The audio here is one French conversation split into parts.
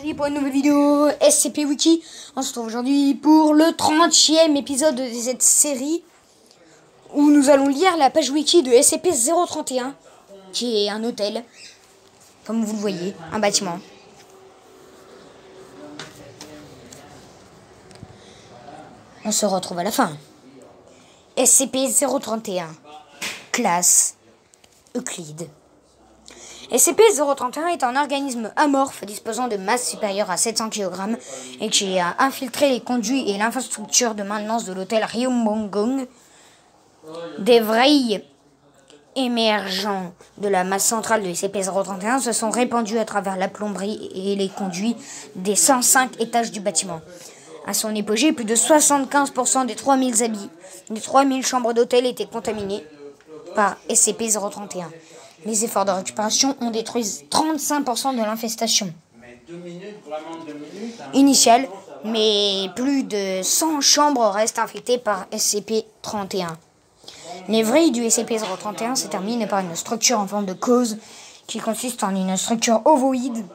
parti pour une nouvelle vidéo SCP Wiki. On se retrouve aujourd'hui pour le 30e épisode de cette série où nous allons lire la page wiki de SCP-031 qui est un hôtel, comme vous le voyez, un bâtiment. On se retrouve à la fin. SCP-031, classe Euclide. SCP-031 est un organisme amorphe disposant de masse supérieure à 700 kg et qui a infiltré les conduits et l'infrastructure de maintenance de l'hôtel Ryumbongong. Des vrais émergents de la masse centrale de SCP-031 se sont répandus à travers la plomberie et les conduits des 105 étages du bâtiment. À son épogée, plus de 75% des 3000 chambres d'hôtel étaient contaminées par SCP-031. Les efforts de récupération ont détruit 35% de l'infestation initiale, mais plus de 100 chambres restent infectées par SCP-31. Les vrilles du SCP-031 se terminent par une structure en forme de cône qui consiste en une structure ovoïde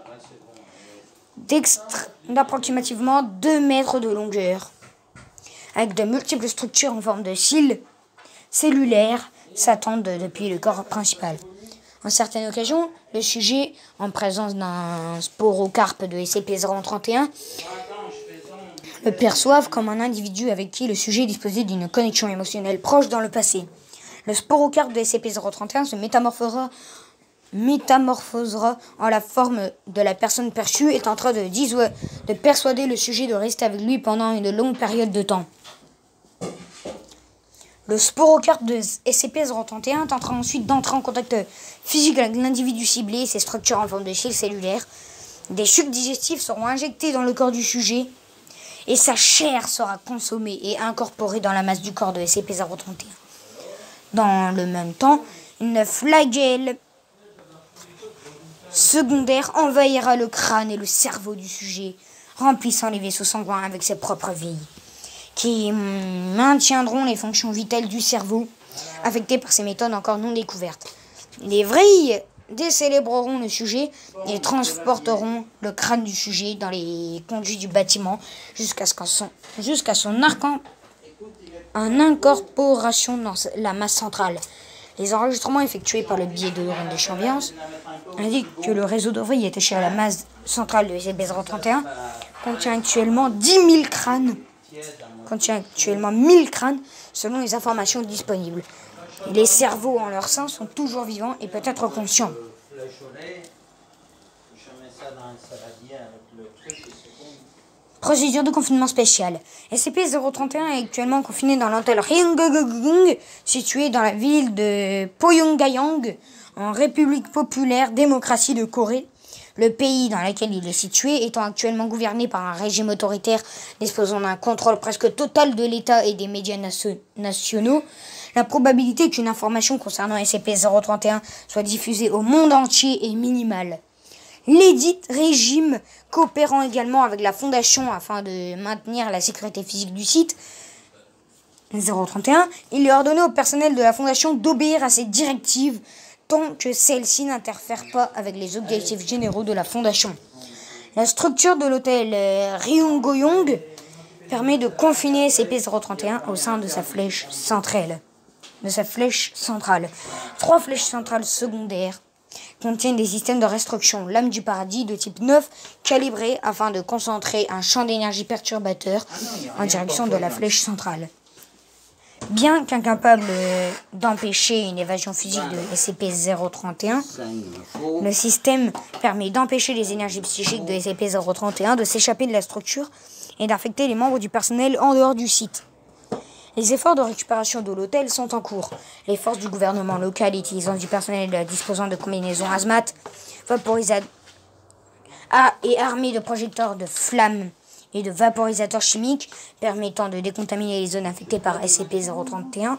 d'approximativement 2 mètres de longueur, avec de multiples structures en forme de cils cellulaires s'attendent depuis le corps principal. En certaines occasions, le sujet, en présence d'un sporocarpe de SCP-031, le perçoivent comme un individu avec qui le sujet disposait d'une connexion émotionnelle proche dans le passé. Le sporocarpe de SCP-031 se métamorphosera en la forme de la personne perçue et tentera de persuader le sujet de rester avec lui pendant une longue période de temps. Le sporocarpe de SCP-031 tentera ensuite d'entrer en contact physique avec l'individu ciblé et ses structures en forme de cils cellulaires. Des sucs digestifs seront injectés dans le corps du sujet et sa chair sera consommée et incorporée dans la masse du corps de SCP-031. Dans le même temps, une flagelle secondaire envahira le crâne et le cerveau du sujet, remplissant les vaisseaux sanguins avec ses propres vies, qui maintiendront les fonctions vitales du cerveau, affectées par ces méthodes encore non découvertes. Les vrilles décélébreront le sujet et transporteront le crâne du sujet dans les conduits du bâtiment jusqu'à son incorporation dans la masse centrale. Les enregistrements effectués par le biais de rondes d'échéance indiquent que le réseau de vrilles attaché à la masse centrale de SCP-031 contient actuellement 10 000 crânes. Contient 1000 crânes selon les informations disponibles. Et les cerveaux en leur sein sont toujours vivants et peut-être conscients. Procédure de confinement spéciale. SCP-031 est actuellement confiné dans l'hôtel Ryumbongong, situé dans la ville de Pyongyang, en République populaire démocratie de Corée. Le pays dans lequel il est situé étant actuellement gouverné par un régime autoritaire disposant d'un contrôle presque total de l'État et des médias nationaux, la probabilité qu'une information concernant SCP-031 soit diffusée au monde entier est minimale. L'édit régime coopérant également avec la Fondation afin de maintenir la sécurité physique du site 031, il est ordonné au personnel de la Fondation d'obéir à ces directives tant que celle-ci n'interfère pas avec les objectifs généraux de la Fondation. La structure de l'hôtel Ryumbongong permet de confiner SCP-031 au sein de sa flèche centrale. 3 flèches centrales secondaires contiennent des systèmes de restriction lame du paradis de type 9 calibrés afin de concentrer un champ d'énergie perturbateur en direction de la flèche centrale. Bien qu'incapable d'empêcher une évasion physique de SCP-031, le système permet d'empêcher les énergies psychiques de SCP-031 de s'échapper de la structure et d'infecter les membres du personnel en dehors du site. Les efforts de récupération de l'hôtel sont en cours. Les forces du gouvernement local utilisant du personnel disposant de combinaisons hazmat, vaporisateurs et armés de projecteurs de flammes et de vaporisateurs chimiques permettant de décontaminer les zones infectées par SCP-031.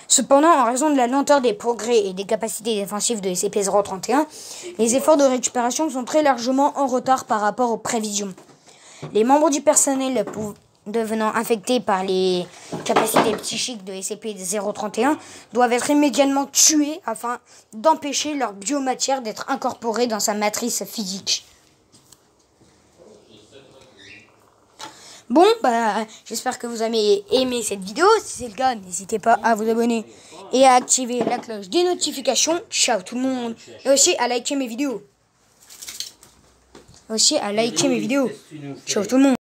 Cependant, en raison de la lenteur des progrès et des capacités défensives de SCP-031, les efforts de récupération sont très largement en retard par rapport aux prévisions. Les membres du personnel devenant infectés par les capacités psychiques de SCP-031 doivent être immédiatement tués afin d'empêcher leur biomatière d'être incorporée dans sa matrice physique. Bon, bah, j'espère que vous avez aimé cette vidéo. Si c'est le cas, n'hésitez pas à vous abonner et à activer la cloche des notifications. Ciao tout le monde. Et aussi à liker mes vidéos. Ciao tout le monde.